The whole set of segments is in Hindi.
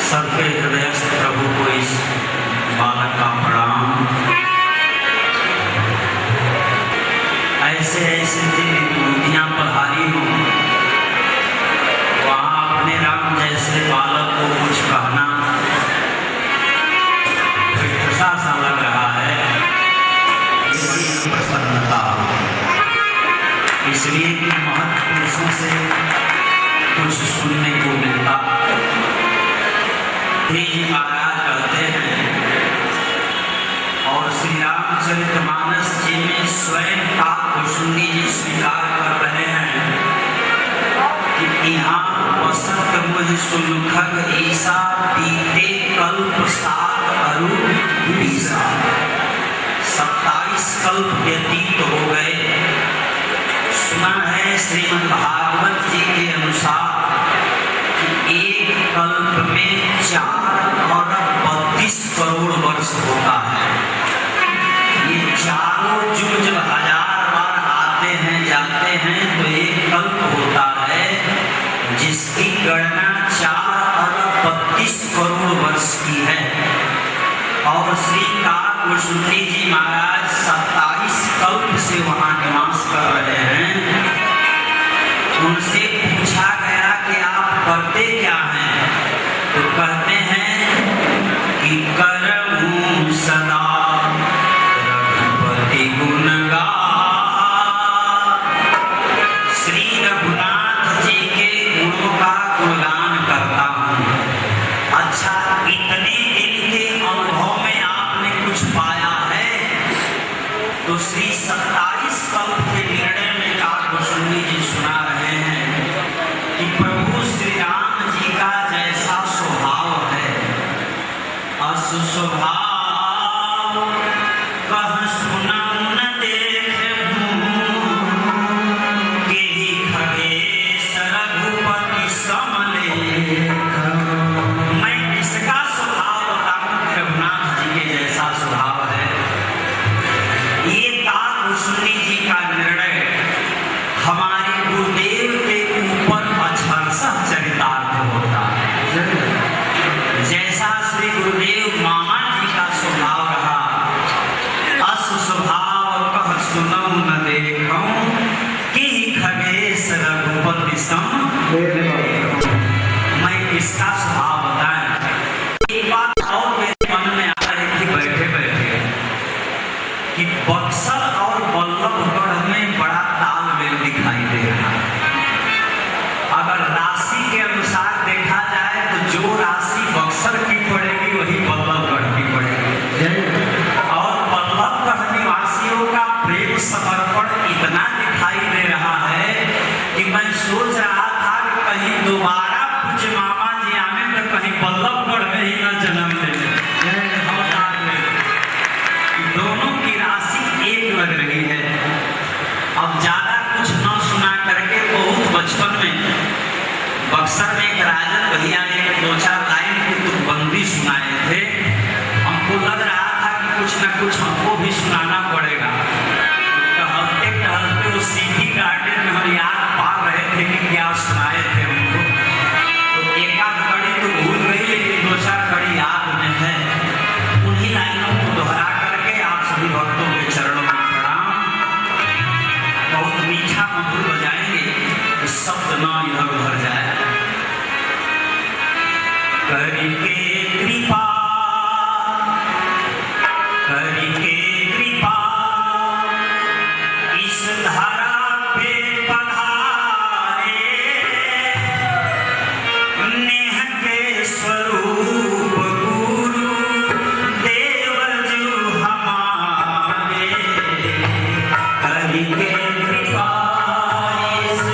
सबके हृदयस्थ प्रभु को इस बालक का प्रणाम। ऐसे ऐसे जिन विभूतियाँ पधारी हो वहाँ अपने राम जैसे बालक को कुछ कहना विकसा सा लग रहा है, इसकी प्रसन्नता इसलिए कि महत्पुरुषों से कुछ सुनने को मिलता। जी महाराज कहते हैं और श्री रामचरितमानस जी में स्वयं काकभूषुंडी जी स्वीकार कर रहे हैं कि यहाँ वसंत मुझ सुलखग ईसा बीते कल्प सात अरु बीसा। 27 कल्प व्यतीत हो गए। सुना है श्रीमद् भागवत जी के अनुसार एक कल्प में 4 अरब 32 करोड़ वर्ष होता है। ये चारों युग जब 1000 बार आते हैं जाते हैं तो एक कल्प होता है जिसकी गणना 4 अरब 32 करोड़ वर्ष की है। और श्री काकभूषुंडी जी महाराज 27 कल्प से वहाँ निवास कर रहे हैं। उनसे पूछा गया कि आप करते क्या हैं, तो कहते हैं कि करहूं सदा रघुपति गुण गान। श्री रघुनाथ जी के गुणों का गुणगान करता हूँ। अच्छा, इतने दिन के अनुभव में आपने कुछ पाया है? तो श्री 27 कल्प के निर्णय में काकभूषुंडी जी सुना रहे हैं कि प्रभु श्री राम जी का जैसा स्वभाव है, अस स्वभाव कह सुनऊ न देखहूं, केहि खगेश रघुपति समलेख। मैं इसका स्वभाव बताऊं कि रघुनाथ जी के जैसा स्वभाव है। ये काकभूषुंडी जी का निर्णय हमारे गुरुदेव बक्सर और बल्लभगढ़ में बड़ा तालमेल दिखाई दे रहा है। अगर राशि के अनुसार देखा जाए तो जो राशि बक्सर की पड़ेगी वही बल्लभगढ़ की पड़ेगी। और बल्लभगढ़ निवासियों का प्रेम समर्पण इतना दिखाई दे रहा है कि मैं सोच रहा था कि कहीं दोबारा पूज्य मामा जी आने तो कहीं बल्लभगढ़ में ही न जन्म ले। दोनों की राशि एक लग रही है। अब ज्यादा कुछ न सुना करके बहुत बचपन में बक्सर में एक राजन भैया ने 2-4 लाइन की तुकबंदी सुनाए थे। हमको लग रहा था कि कुछ न कुछ हमको भी सुनाना पड़ेगा। टहलते टहलते उस सीधी गार्डन में हम याद पा रहे थे कि क्या सुनाए थे हमको। तो एक आध कड़ी तो भूल गई, लेकिन 2-4 कड़ी याद में है। उन्हीं लाइनों को दोहरा करके आप सभी भक्तों के चरणों में प्रणाम। बहुत मीठा मधुर बजाएंगे कि शब्द न इधर उधर जाए। करके कृपा, करके कृपा इस धरा पे पधारे, नेह के स्वरूप गुरु देवजू हमारे। करके कृपा इस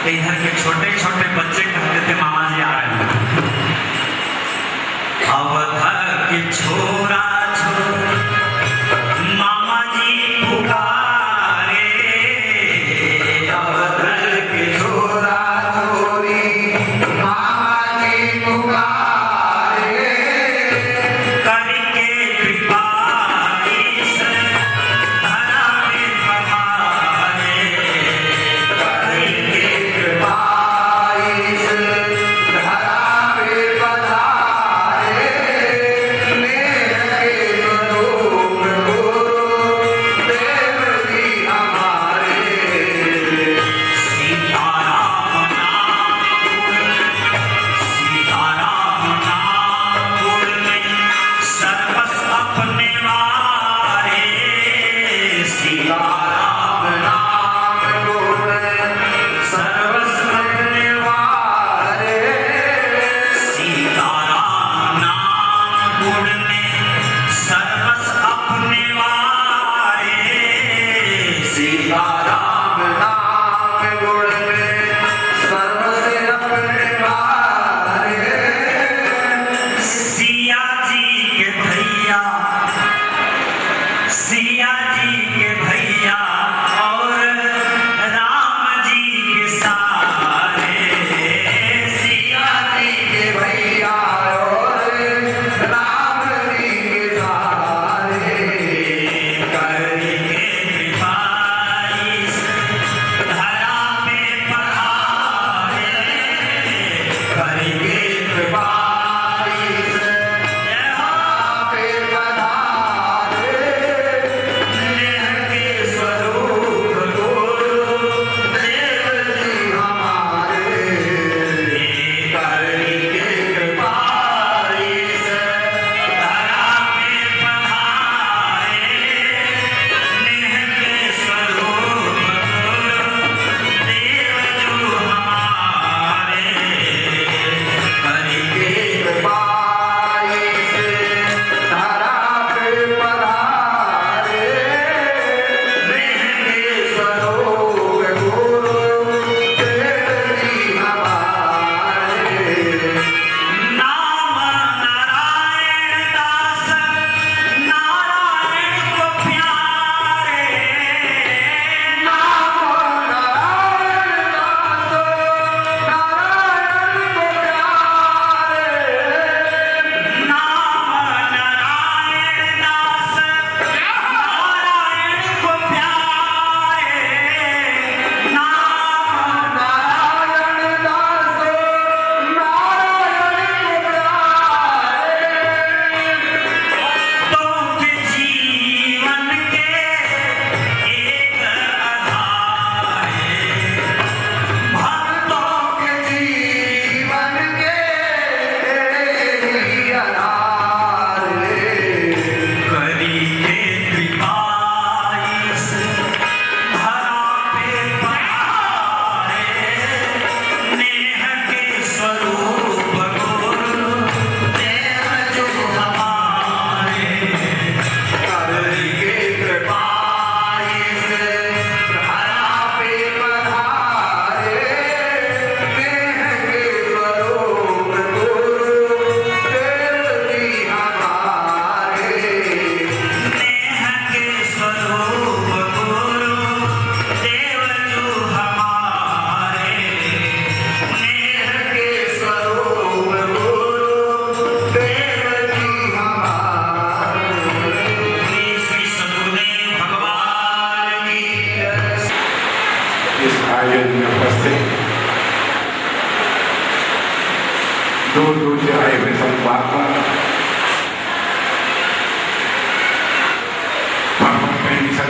इधर के छोटे छोटे बच्चे कहते थे मामा जी आ रहे हैं। अवधर के छोरा छोर मामा जी पुकारे, अवधर के छोरा छोरी मामा जी पुकारे, करके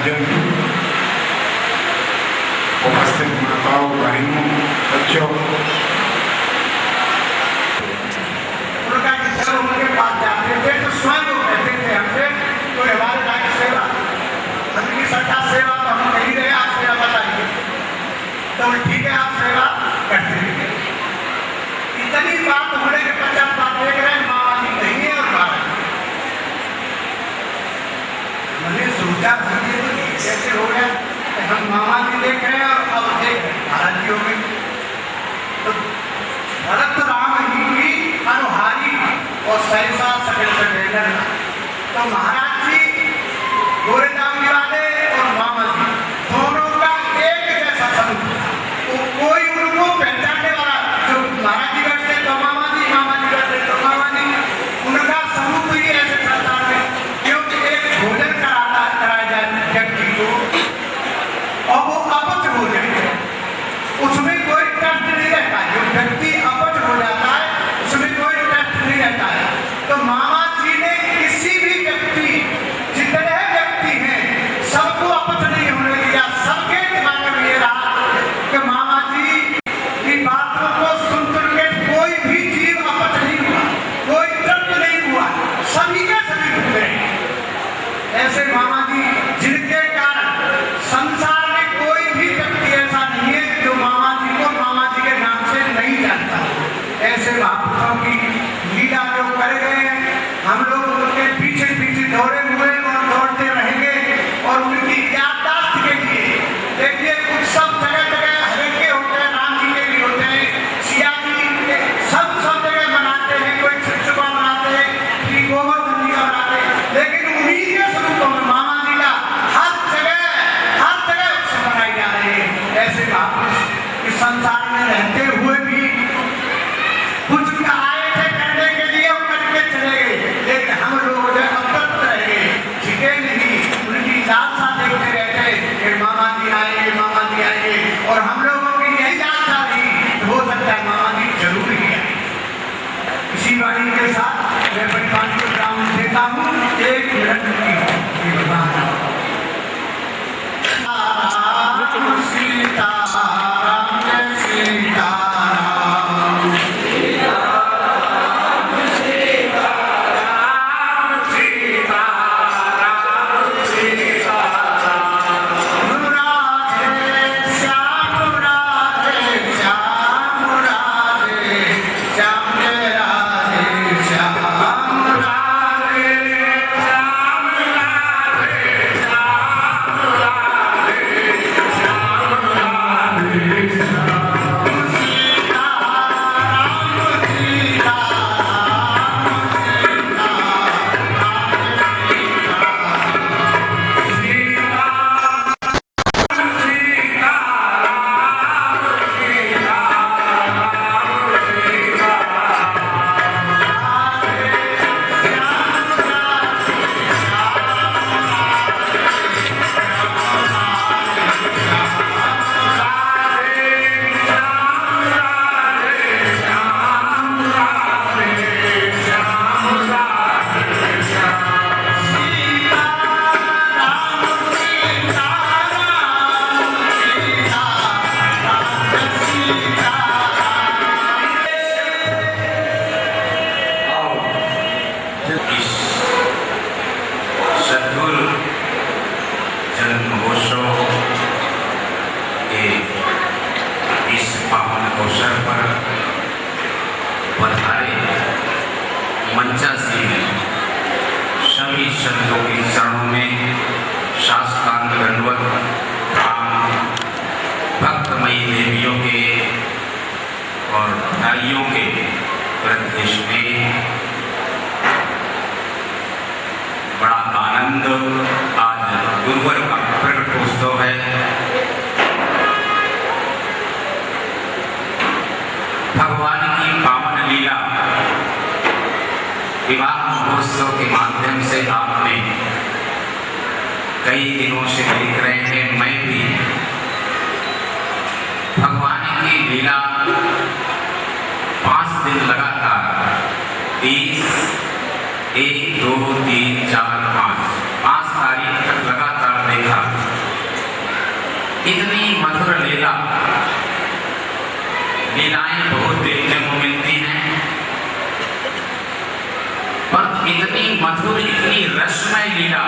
माध्यम उपस्थित माताओं, बहनों, बच्चों, उनके पास जाते थे तो स्वयं वो कहते थे हमसे कोई हमारे लायक सेवा, उनकी सरकार सेवा तो हम नहीं रहे, आप सेवा बताइए। तो ठीक है, आप सेवा करते रहिए। इतनी बात होने के पश्चात बात देख रहे हैं मामा जी नहीं है और बात मैंने सोचा कैसे हो गया, हम मामा जी देख रहे हैं और अब देख रहे हैं महाराज जी हो गए। तो भरत राम जी की अनुहारी और सहसा सकल सकेलन, तो महाराज जी गोरे दामनी वाले और मामा जी दोनों का एक जैसा स्वरूप, कोई उनको पहचानने वाला, जो महाराज जी करते तो मामा जी करते तो मामा जी, उनका स्वरूप ही ऐसे संसार में, क्योंकि एक भोजन कराया जाए व्यक्ति को और वो अपच हो जाए, उसमें कोई कष्ट नहीं रहता। जो व्यक्ति अपच हो जाता है उसमें कोई कष्ट नहीं रहता है। तो मामा जी ने किसी भी व्यक्ति, जितने व्यक्ति हैं, सबको अपच नहीं होने दिया। सबके दिमाग में ये रहा कि मामा जी की बातों को सुन के कोई भी जीव अपच नहीं हुआ, कोई तृप्त नहीं हुआ, सभी के सभी डूब गए। ऐसे मामा जी जिनके कारण संसार में कोई भी व्यक्ति ऐसा नहीं है जो मामा जी को मामा जी के नाम से नहीं जानता। ऐसे महापुरुषों की लीला जो कर गए हैं, हम लोग उनके पीछे पीछे दौड़े हुए और दौड़ते रहेंगे और उनकी याददाश्त के लिए देखिए उत्सव जगह जगह हरेके होते हैं, राम जी के भी होते हैं, सिया जी के सब जगह मनाते हैं, कोई छिपछुपा मनाते हैं, श्री गोवर्धन जी का मनाते हैं, लेकिन उन्हीं के स्वरूपों में मामा जी का हर जगह उत्सव मनाए जा रहे हैं। ऐसे महापुरुष इस संसार में रहते हुए भी कुछ आए थे करने के लिए और करके चले गए, लेकिन हम लोग जो अवगत रह गए, झिके नहीं, उनकी लालसा देखते रहते कि मामा जी आएंगे और हम लोगों की यही लालसा थी, तो हो सकता है मामा जी जरूर ही आए। इसी वाणी के साथ मैं परिवार को ग्राम देता हूँ, एक मिनट की सभी संतों के चरणों में शास्त्रांग दंडवत प्रणाम, भक्तमयी देवियों के और दाइयों के प्रदेश में बड़ा आनंद। आज गुरुवर का प्रकटोत्सव है। भगवान की पावन लीला विवाह महोत्सव के माध्यम से आपने कई दिनों से देख रहे हैं। मैं भी भगवान की लीला 5 दिन लगातार 30, 1, 2, 3, 4, 5 तारीख तक लगातार देखा। मधुर, इतनी रसमय लीला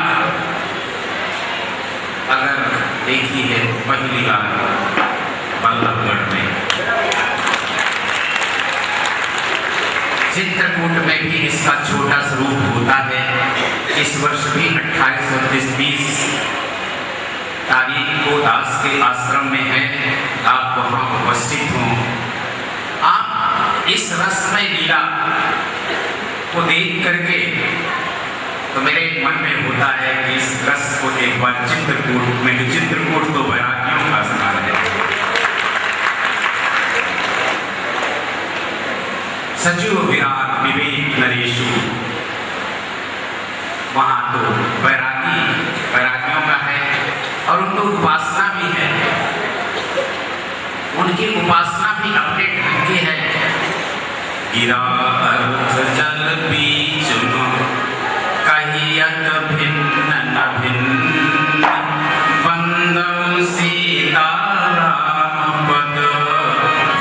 अगर देखी है तो पहली बार बल्लभगढ़ में। चित्रकूट में भी इसका छोटा स्वरूप होता है। इस वर्ष भी 28-29 तारीख को दास के आश्रम में है, आप वहां उपस्थित हों। आप इस रसमय लीला को देख करके तो मेरे मन में होता है कि इस रस को एक बार चित्रकूट में, जो चित्रकूट तो वैरागियों का स्थान है, सजीव विराट विवेक नरेशु, वहां तो वैरागियों का है और उनको उपासना भी है। उनकी उपासना भी अपने ढंग की है। गिरा अर्थ जल बीच कहियत भिन्न न भिन्न, वंदौ सीता राम पद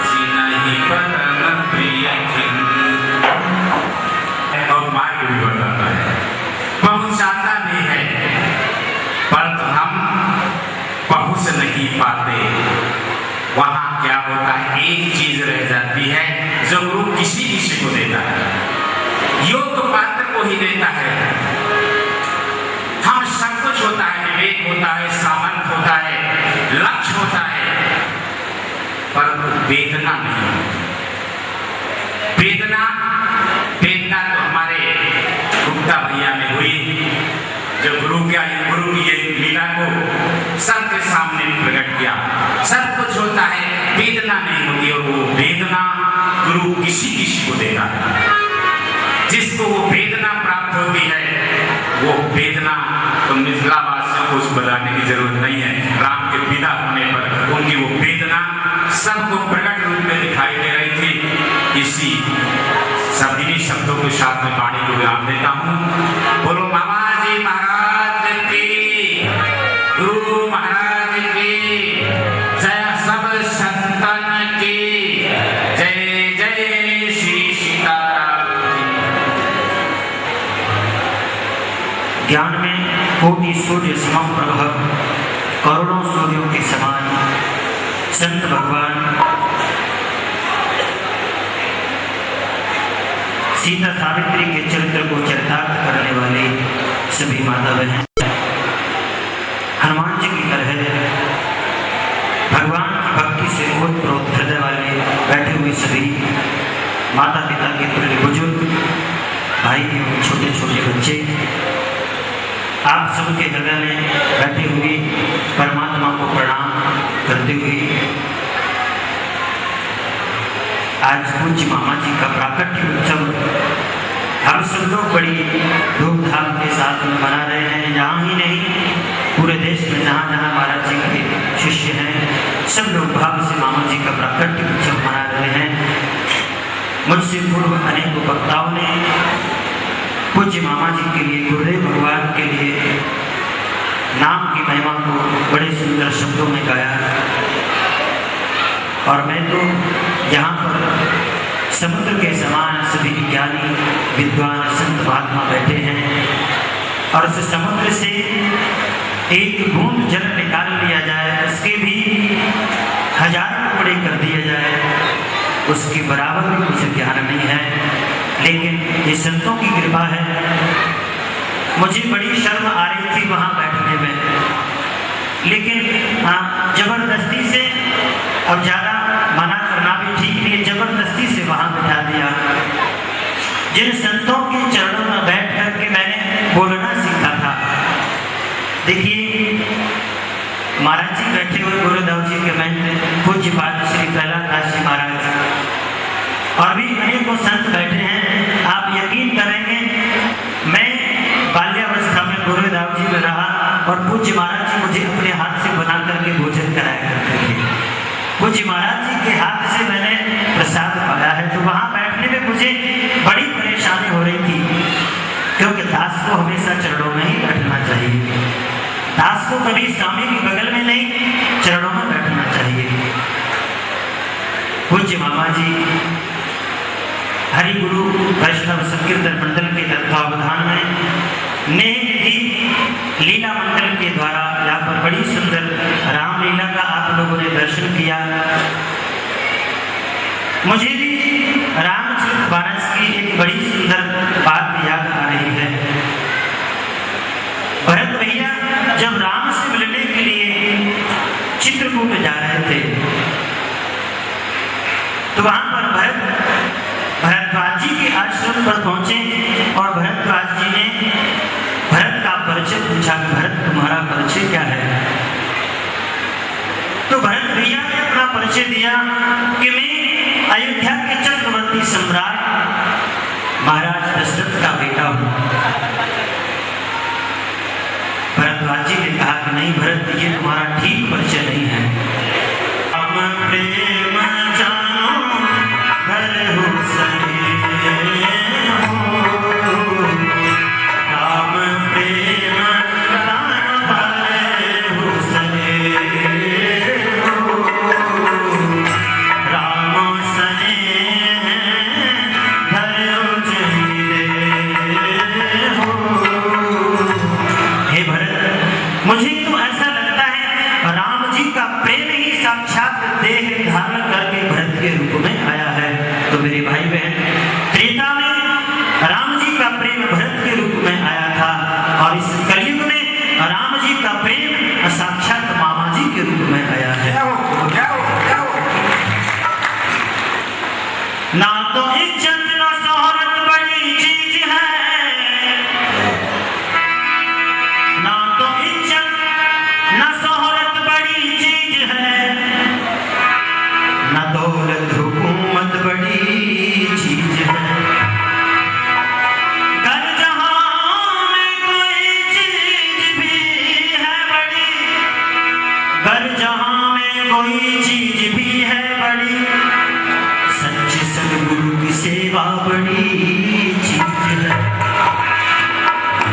सिनहि परम प्रिय खिन्न। और मार्ग भी बताता है, पहुंचाता भी है, परंतु हम पहुंच नहीं पाते। वहां क्या होता है, एक चीज रह जाती है जो गुरु किसी को देता है, योग पात्र को ही देता है। हम सब कुछ होता है, विवेक होता है, सामर्थ होता है, लक्ष्य होता है, परंतु वेदना नहीं। वेदना तो हमारे गुप्ता भैया में हुई, जो गुरु की ये लीला को सबके सामने प्रकट किया। सब कुछ होता है, वेदना नहीं होती, और वो वेदना गुरु किसी को देता है। जिसको वो वेदना प्राप्त होती है, वो वेदना तो मिथिलावासियों को बताने की जरूरत नहीं है। राम के विदा होने पर उनकी वो वेदना सबको प्रकट रूप में दिखाई दे रही थी। इसी सभी शब्दों के साथ में वाणी को विराम देता हूँ। बोलो मामाजी महाराज की, गुरु महाराज की जय, सब संतन की जय। जय श्री सीताराम। ज्ञान में कोटि सूर्य समम प्रभा, करोड़ों सूर्यों के समान संत भगवान सीता सावित्री के चरित्र को चरितार्थ करने वाले सभी माता बहन हनुमान जी की तरह भगवान की भक्ति से ओतप्रोत हृदय वाले बैठे हुए सभी माता पिता के तुल्य बुजुर्ग भाई एवं छोटे छोटे बच्चे, आप सबके हृदय में बैठे हुए परमात्मा को प्रणाम करते हुए आज पूज्य मामा जी का प्राकट्य उत्सव हम सब लोग बड़ी धूमधाम के साथ में मना रहे हैं। यहाँ ही नहीं, पूरे देश में जहाँ जहाँ महाराज जी के शिष्य हैं, सब लोग भाव से मामा जी का प्राकट्य उत्सव मना रहे हैं। मुझसे पूर्व अनेकों वक्ताओं ने पूज्य मामा जी के लिए, गुरुदेव भगवान के लिए नाम की महिमा को बड़े सुंदर शब्दों में गाया, और मैं तो यहाँ पर समुद्र के समान सभी ज्ञानी विद्वान संत महात्मा बैठे हैं, और उस समुद्र से एक बूंद जल निकाल लिया जाए, उसके भी हजारों टुकड़े कर दिए जाए, उसके बराबर भी मुझे ज्ञान नहीं है। लेकिन ये संतों की कृपा है। मुझे बड़ी शर्म आ रही थी वहाँ बैठने में, लेकिन जबरदस्ती से, अब ज़्यादा मना करना भी ठीक नहीं, जबरदस्ती से वहाँ बिठा दिया। जिन संतों के चरणों में बैठ करके मैंने बोलना सीखा था, देखिए महाराज जी बैठे हुए गुरुदेव जी के महंत पूज्य पाद श्री कैलाश जी महाराज, और भी अनेकों संत बैठे हैं। आप यकीन करेंगे, मैं बाल्यावस्था में गुरुदेव जी में रहा और पूज्य महाराज जी मुझे अपने हाथ से बना करके भोजन कराया करते थे। पूज्य महाराज जी के हाथ से मैंने प्रसाद पाया है, तो वहाँ बैठने में मुझे बड़ी परेशानी हो रही थी, क्योंकि दास को हमेशा चरणों में ही बैठना चाहिए। दास को कभी स्वामी के बगल में नहीं, चरणों में बैठना चाहिए। पूज्य मामा जी हर हरि गुरु वैष्णव संकीर्तन मंडल के तत्वावधान में नेह निधि लीला मंडल के द्वारा यहाँ पर बड़ी सुंदर रामलीला का आप लोगों ने दर्शन किया। मुझे भी रामचरितमानस की एक बड़ी सुंदर बात याद आ रही है। भरत भैया जब राम से मिलने के लिए चित्रकूट जा रहे थे तो वहां पर भरद्वाज जी के आश्रम पर पहुंचे और भरद्वाज जी ने भरत का परिचय पूछा, भरत तुम्हारा परिचय क्या है? तो भरत भैया ने अपना परिचय दिया कि मैं अयोध्या के चक्रवर्ती सम्राट महाराज दशरथ का बेटा हूं। भरद्वाज जी ने कहा कि नहीं भरत, ये तुम्हारा ठीक परिचय नहीं है। हम प्रेम जानो भर हो सके राम प्रेम जानो भर हो सके राम सने भर उजले हो। हे भरत, मुझे तो ऐसा लगता है राम जी का प्रेम ही साक्षात देह धारण करके भरत के रूप में आया है। तो मेरे भाई बहन, त्रेता में राम जी का प्रेम भरत के रूप में आया था और इस कलयुग में राम जी का प्रेम साक्षात मामा जी के रूप में आया है। ना तो इज्जत ना शोहरत बड़ी चीज है, ना तो इज्जत ना शोहरत बड़ी चीज है, ना दौलत हुकूमत बड़ी चीज है। घर जहां में कोई चीज भी है बड़ी, घर जहां में कोई चीज भी है बड़ी, सच्चे सदगुरु की सेवा बड़ी चीज है।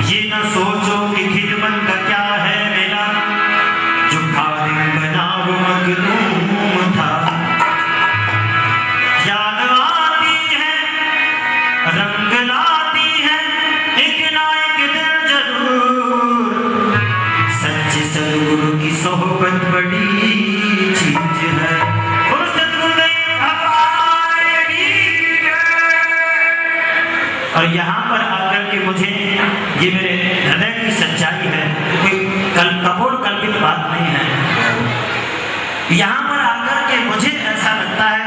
ये न सोचो कि खिदमत का क्या है मेला, जो खादिम बना वो मखदूम था। याद आती है, रंग लाती है, एक ना एक दिन जरूर, सच्चे सदगुरु की सोहबत बड़ी चीज है। और सदगुरुदेव और यहाँ पर आकर के मुझे, ये मेरे हृदय की सच्चाई है, कोई कपोल कल्पित बात नहीं है। यहाँ पर आकर के मुझे ऐसा लगता है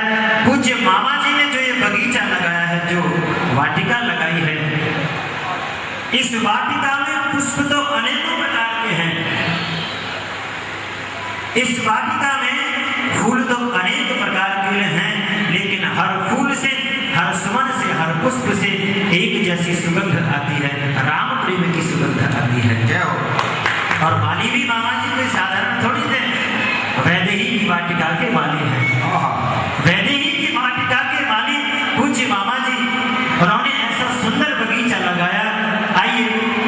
पूज्य मामा जी ने जो ये बगीचा लगाया है, जो वाटिका लगाई है, इस वाटिका में पुष्प तो अनेकों प्रकार के हैं, इस वाटिका में फूल तो अनेक प्रकार के हैं, लेकिन हर फूल से, हर सुमन से, हर पुष्प से एक जैसी सुगंध आती है, राम प्रेम की सुगंध आती है। जय हो। और माली भी मामा जी कोई साधारण थोड़ी थे, वैदेही की वाटिका के माली हैं। वैदेही की वाटिका के माली पूज्य मामा जी, उन्होंने ऐसा सुंदर बगीचा लगाया। आइए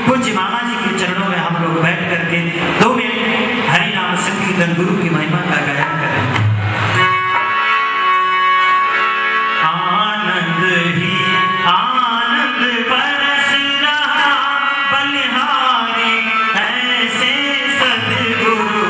पूज्य मामा जी के चरणों में हम लोग बैठ करके 2 मिनट हरि नाम संकीर्तन गुरु की महिमा का गायन करें। आनंद ही आनंद बरस रहा बलिहारी ऐसे सद्गुरु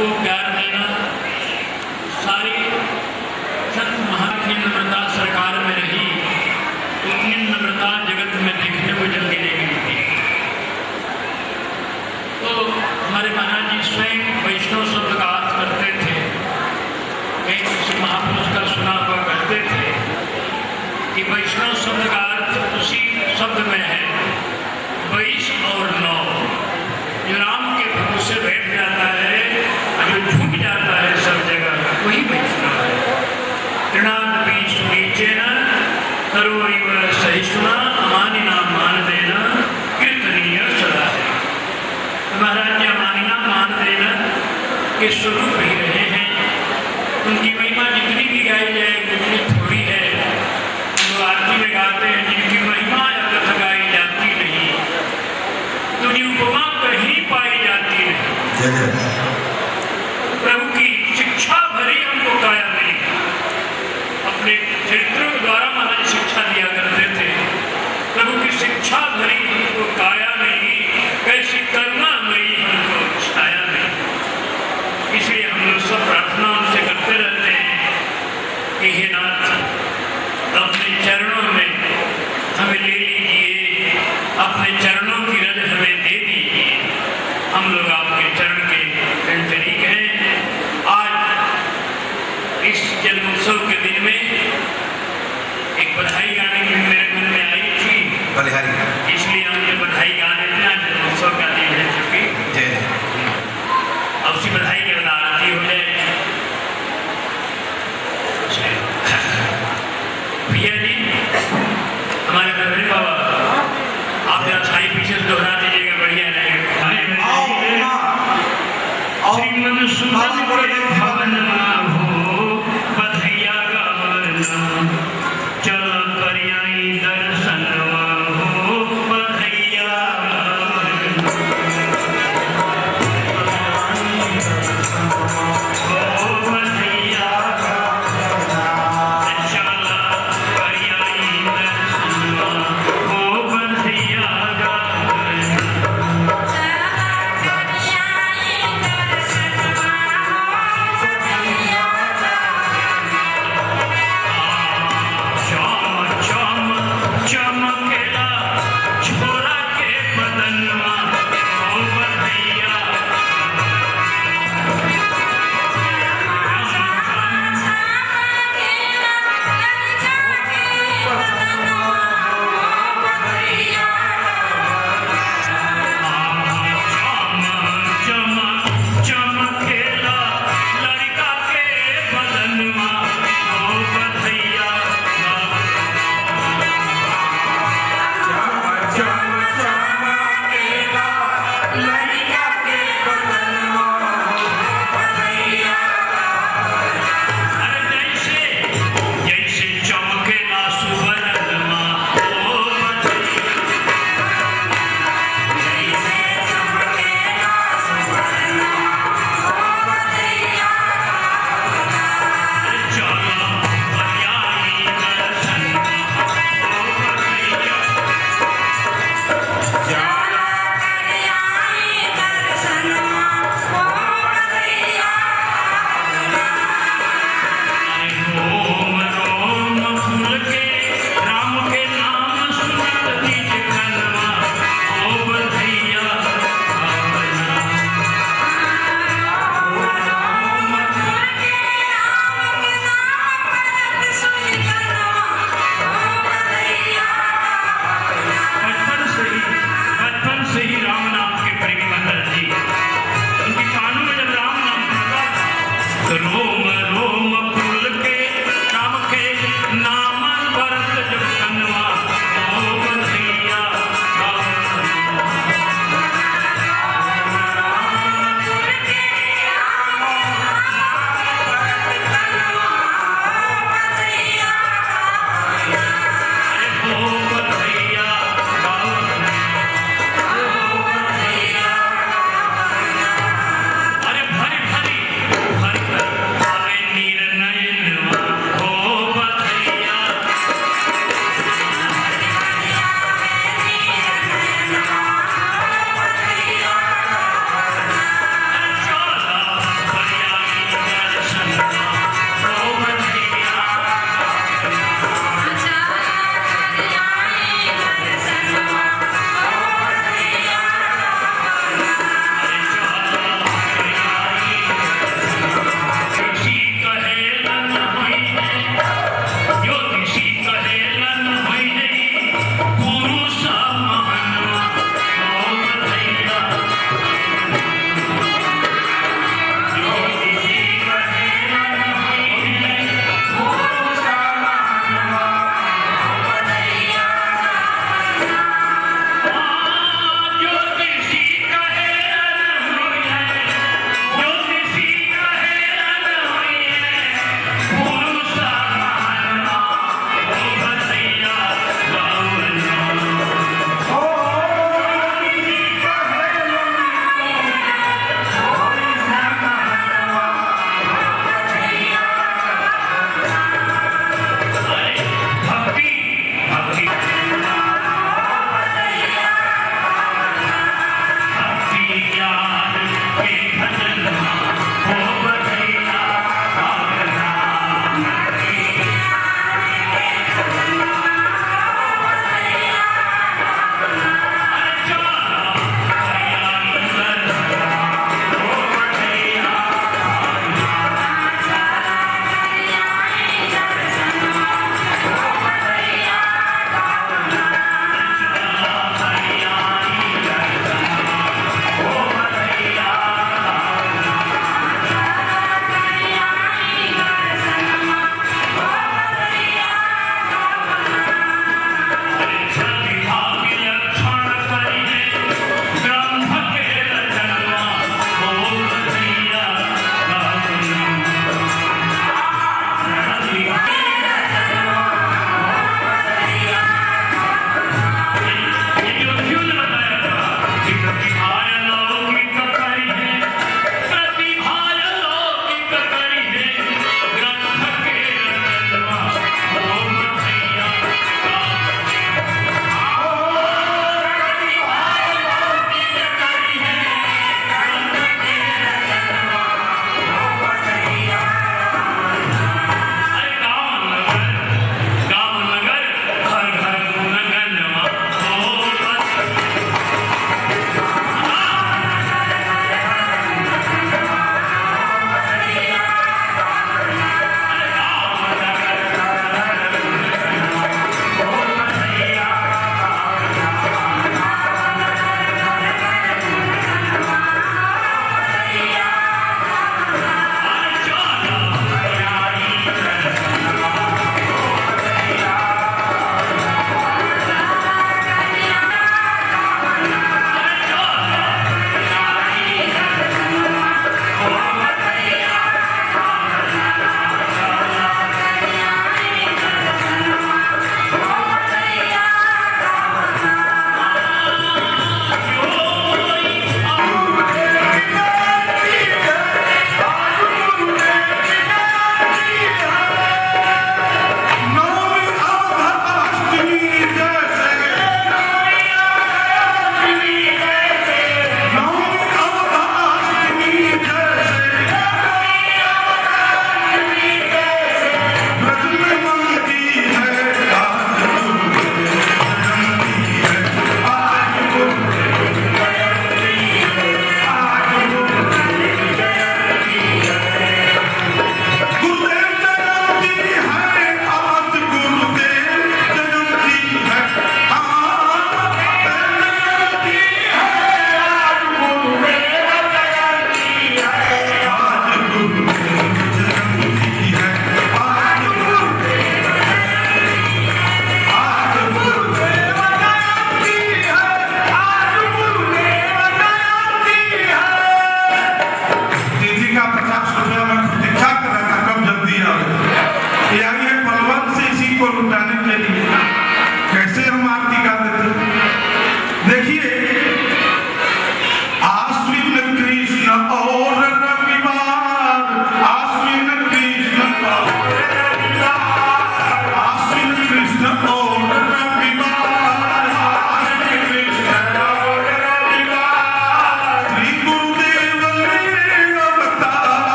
सबको प्यार देना, सारी संत महात्मा की नम्रता सरकार में रही, उतनी नम्रता जगत में देखने को जल्दी नहीं मिलती। तो हमारे महाराज जी स्वयं वैष्णव शब्द का अर्थ करते थे। कहीं किसी महापुरुष का सुना हुआ कहते थे कि वैष्णव शब्द का अर्थ उसी शब्द में है वैश और नौ। जो राम के भरोसे से बैठ जाता है और जो झुक जाता है सब जगह, वही वैष्णव है। तृणादपि सुनीचेन करोरिव सहिष्णुना अमानिना मान देना कीर्तनीय सदा है। महाराज जी अमानिना मान देना के स्वरूप ही रहे हैं। उनकी महिमा जितनी भी गाई जाए उतनी थोड़ी है। जो आरती में गाते हैं जिनकी महिमा या कथा गाई जाती नहीं, तुझी उपमा कहीं पाई जाती नहीं। प्रभु की शिक्षा भरी हमको काया मिली। अपने चरित्रों के द्वारा महाराज शिक्षा दिया करते थे। प्रभु की शिक्षा भरी हमको काया मिली, कैसी करुणा मिली हमको छाया मिली। इसलिए हम लोग सब प्रार्थना उनसे करते रहते हैं कि हे नाथ, अपने चरणों में हमें ले लीजिए, अपने चरणों की रज हमें दे दीजिए। हम लोग आपके चरण के शरीक हैं। आज इस जन्मोत्सव के दिन में एक बधाई गाने की मेरे मन में आई थी, इसलिए हम ये बधाई गा देते हैं। जन्मोत्सव का दिन है चूंकि, अब उसी बधाई के बाद आरती हो जाए। भैया जी, हमारे प्रवीण बाबा, आप जरा सारी पीछे दोहरा दीजिएगा, बढ़िया रहेगा। श्रीमन सुमन भवन हो बधैया गावना, चल करियाई दर्शन हो बधैया करो